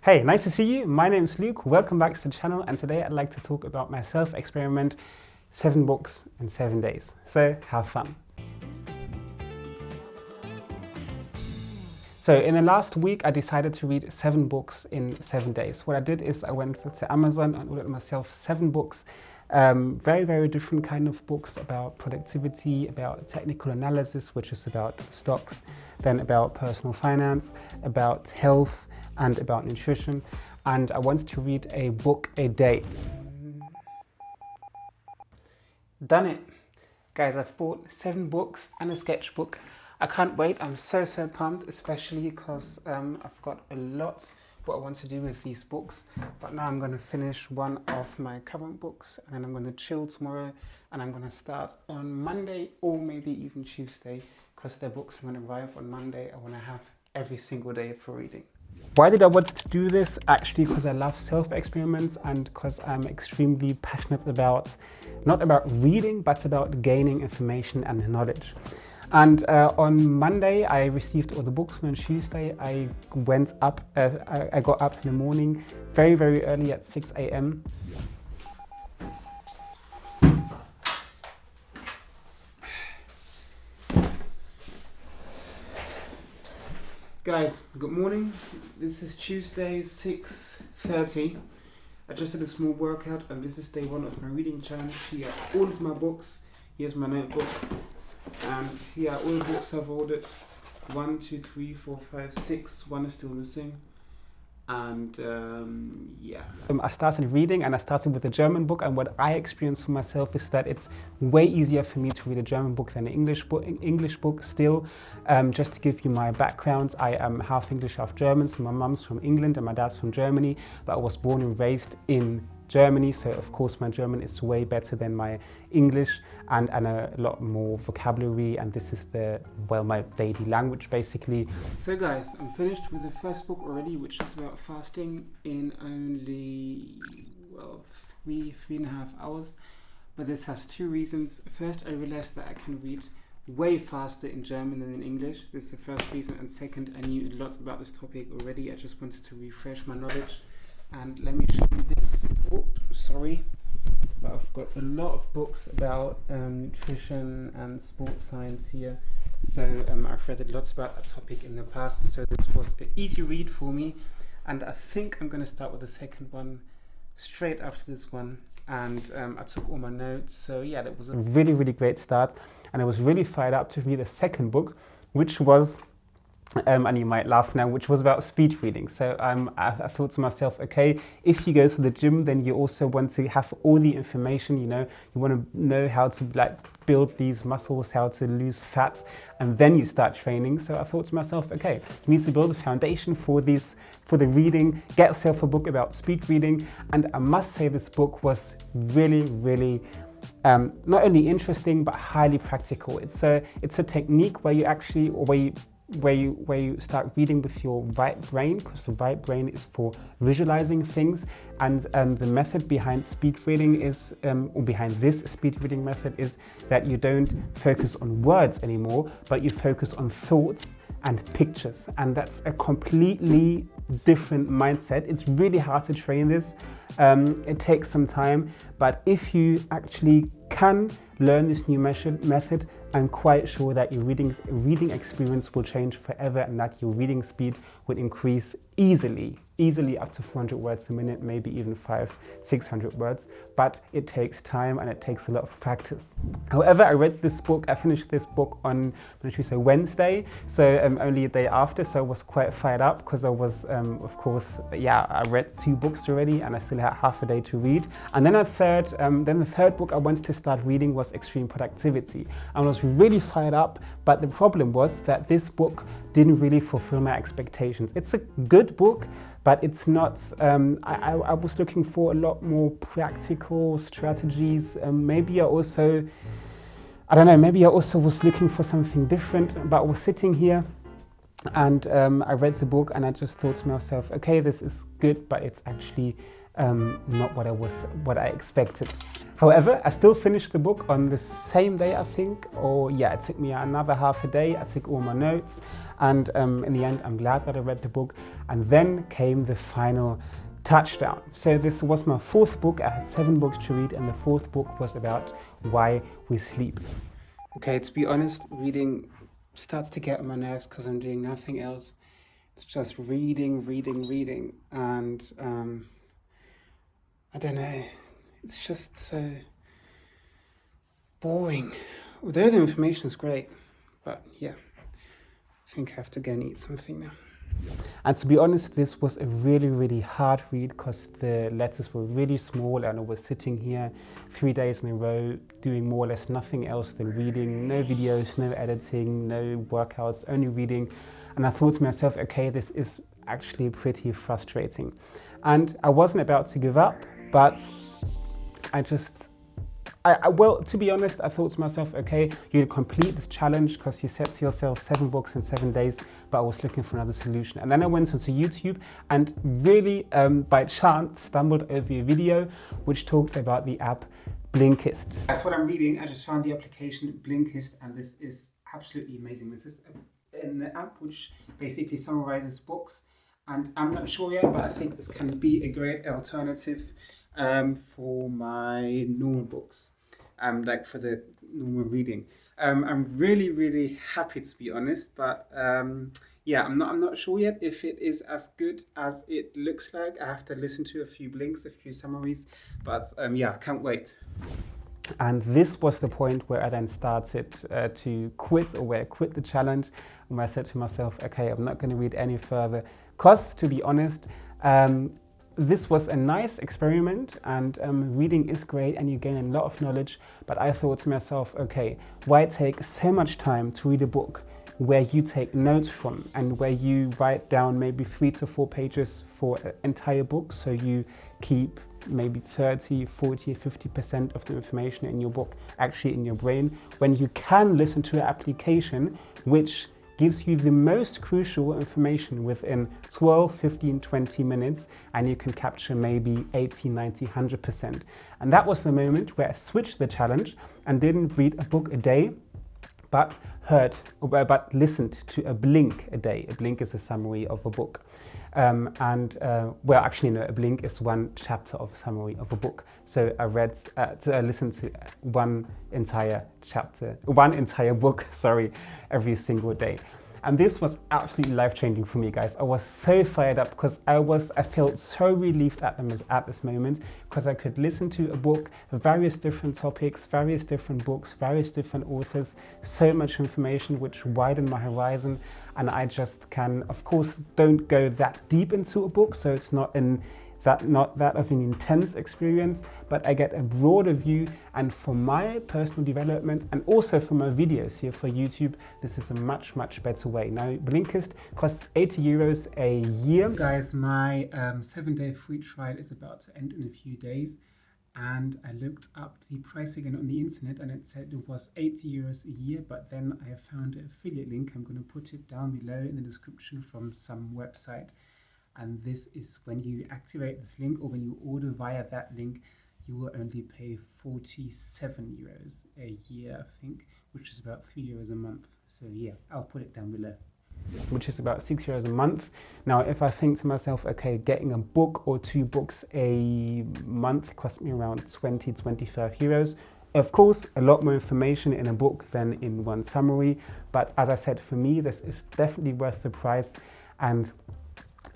Hey, nice to see you. My name's Luke. Welcome back to the channel, and today I'd like to talk about my self-experiment, 7 books in 7 days. So have fun. So in the last week, I decided to read 7 books in 7 days. What I did is I went to Amazon and ordered myself 7 books, very different kind of books about productivity, about technical analysis, which is about stocks, then about personal finance, about health, and about nutrition. And I wanted to read a book a day. Done it. Guys, I've bought 7 books and a sketchbook. I can't wait. I'm so pumped, especially because I've got a lot what I want to do with these books. But now I'm going to finish one of my current books, and then I'm going to chill tomorrow, and I'm going to start on Monday or maybe even Tuesday, because the books are going to arrive on Monday. I want to have every single day for reading. Why did I want to do this? Actually, because I love self-experiments and because I'm extremely passionate about, not about reading, but about gaining information and knowledge. And on Monday, I received all the books, and on Tuesday, I got up in the morning very early at 6 a.m. Guys, good morning. This is Tuesday, 6:30. I just did a small workout, and this is day 1 of my reading challenge. Here are all of my books. Here's my notebook. And here are all the books I've ordered. 1, 2, 3, 4, 5, 6. One is still missing. And yeah. I started reading, and I started with a German book, and what I experienced for myself is that it's way easier for me to read a German book than an English book still. Just to give you my background, I am half English, half German, so my mum's from England and my dad's from Germany, but I was born and raised in Germany, so of course my German is way better than my English, and a lot more vocabulary, and this is my daily language basically. So guys, I'm finished with the first book already, which is about fasting in only, well, 3.5 hours. But this has 2 reasons. First, I realized that I can read way faster in German than in English. This is the first reason, and second, I knew a lot about this topic already. I just wanted to refresh my knowledge. And let me show you this. Oops, sorry. But I've got a lot of books about nutrition and sports science here. So I've read a lot about that topic in the past. So this was an easy read for me. And I think I'm going to start with the second one straight after this one. And I took all my notes. So yeah, that was a really great start. And I was really fired up to read the second book, which was and you might laugh now, which was about speed reading. So I thought to myself, okay, if you go to the gym, then you also want to have all the information, you want to know how to build these muscles, how to lose fat, and then you start training. So I thought to myself, okay, you need to build a foundation for the reading, get yourself a book about speed reading. And I must say this book was really not only interesting, but highly practical. It's a technique where you actually, where you start reading with your right brain, because the right brain is for visualizing things, and the method behind speed reading is, or behind this speed reading method, is that you don't focus on words anymore, but you focus on thoughts and pictures, and that's a completely different mindset. It's really hard to train this. It takes some time, but if you actually can learn this new method, I'm quite sure that your reading experience will change forever, and that your reading speed will increase easily up to 400 words a minute, maybe even 500-600 words. But it takes time, and it takes a lot of practice. However, I finished this book on Wednesday, so only a day after, so I was quite fired up, because I was, of course, I read 2 books already, and I still had half a day to read. And then the third book I wanted to start reading was Extreme Productivity. I was really fired up, but the problem was that this book didn't really fulfill my expectations. It's a good book, but it's not, I was looking for a lot more practical strategies. Maybe I also was looking for something different, but I was sitting here And I read the book and I just thought to myself, okay, this is good, but it's actually not what I expected. However, I still finished the book on the same day, I think, or yeah, it took me another half a day. I took all my notes, and in the end, I'm glad that I read the book. And then came the final touchdown. So this was my fourth book. I had 7 books to read, and the fourth book was about why we sleep. Okay, to be honest, reading starts to get on my nerves because I'm doing nothing else. It's just reading, and I don't know. It's just so boring. Although the information is great, but yeah, I think I have to go and eat something now. And to be honest, this was a really hard read because the letters were really small, and I was sitting here 3 days in a row doing more or less nothing else than reading. No videos, no editing, no workouts, only reading. And I thought to myself, okay, this is actually pretty frustrating. And I wasn't about to give up, but well, to be honest, I thought to myself, okay, you complete this challenge because you set to yourself 7 books in 7 days, but I was looking for another solution. And then I went onto YouTube and really by chance stumbled over a video which talked about the app Blinkist. That's what I'm reading. I just found the application Blinkist, and this is absolutely amazing. This is an app which basically summarizes books, and I'm not sure yet, but I think this can be a great alternative for my normal books, like for the normal reading. I'm really happy, to be honest, but yeah, I'm not sure yet if it is as good as it looks like. I have to listen to a few blinks, a few summaries, but yeah, I can't wait. And this was the point where I then started to quit, or where I quit the challenge, and where I said to myself, okay, I'm not going to read any further, because to be honest, this was a nice experiment, and reading is great and you gain a lot of knowledge, but I thought to myself, okay, why take so much time to read a book where you take notes from and where you write down maybe 3 to 4 pages for an entire book, so you keep maybe 30, 40, 50% of the information in your book actually in your brain, when you can listen to an application which gives you the most crucial information within 12, 15, 20 minutes, and you can capture maybe 80, 90, 100%. And that was the moment where I switched the challenge and didn't read a book a day, but listened to a blink a day. A blink is a summary of a book. Well, actually, no, a blink is one chapter of a summary of a book. So I listened to one entire book, every single day. And this was absolutely life-changing for me, guys. I was so fired up because I felt so relieved at this moment, because I could listen to a book, various different topics, various different books, various different authors, so much information which widened my horizon. And I just can, of course, don't go that deep into a book, so it's not that of an intense experience, but I get a broader view. And for my personal development, and also for my videos here for YouTube, this is a much better way. Now, Blinkist costs €80 a year. Guys, my 7-day free trial is about to end in a few days, and I looked up the price again on the internet, and it said it was €80 a year, but then I found an affiliate link. I'm going to put it down below in the description from some website. And this is when you activate this link, or when you order via that link, you will only pay €47 a year, I think, which is about €3 a month. So yeah, I'll put it down below. Which is about €6 a month. Now, if I think to myself, okay, getting a book or 2 books a month cost me around 20, 25 euros. Of course, a lot more information in a book than in one summary. But as I said, for me, this is definitely worth the price. And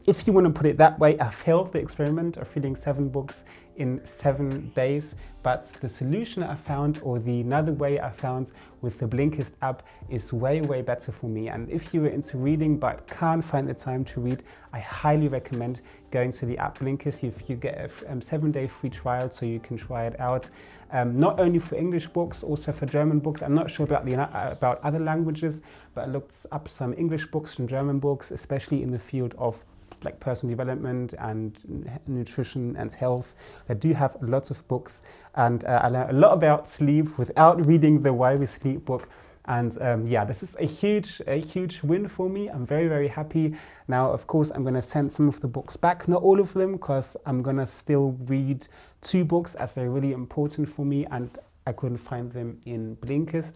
if you want to put it that way, I failed the experiment of reading 7 books in 7 days, but the solution I found, or the another way I found with the Blinkist app, is way better for me. And if you are into reading but can't find the time to read, I highly recommend going to the app Blinkist. If you get a 7-day free trial, so you can try it out, not only for English books, also for German books. I'm not sure about other languages, but I looked up some English books and German books, especially in the field of like personal development and nutrition and health. I do have lots of books, and I learned a lot about sleep without reading the Why We Sleep book. And yeah, this is a huge win for me. I'm very, very happy. Now, of course, I'm going to send some of the books back, not all of them, because I'm going to still read 2 books as they're really important for me and I couldn't find them in Blinkist.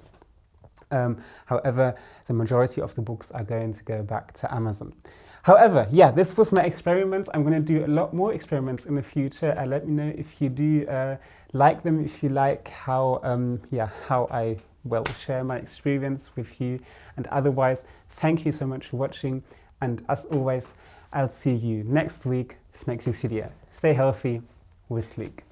However, the majority of the books are going to go back to Amazon. However, yeah, this was my experiment. I'm going to do a lot more experiments in the future. Let me know if you do like them, if you like how I share my experience with you. And otherwise, thank you so much for watching. And as always, I'll see you next week, next week's video. Stay healthy with Luke.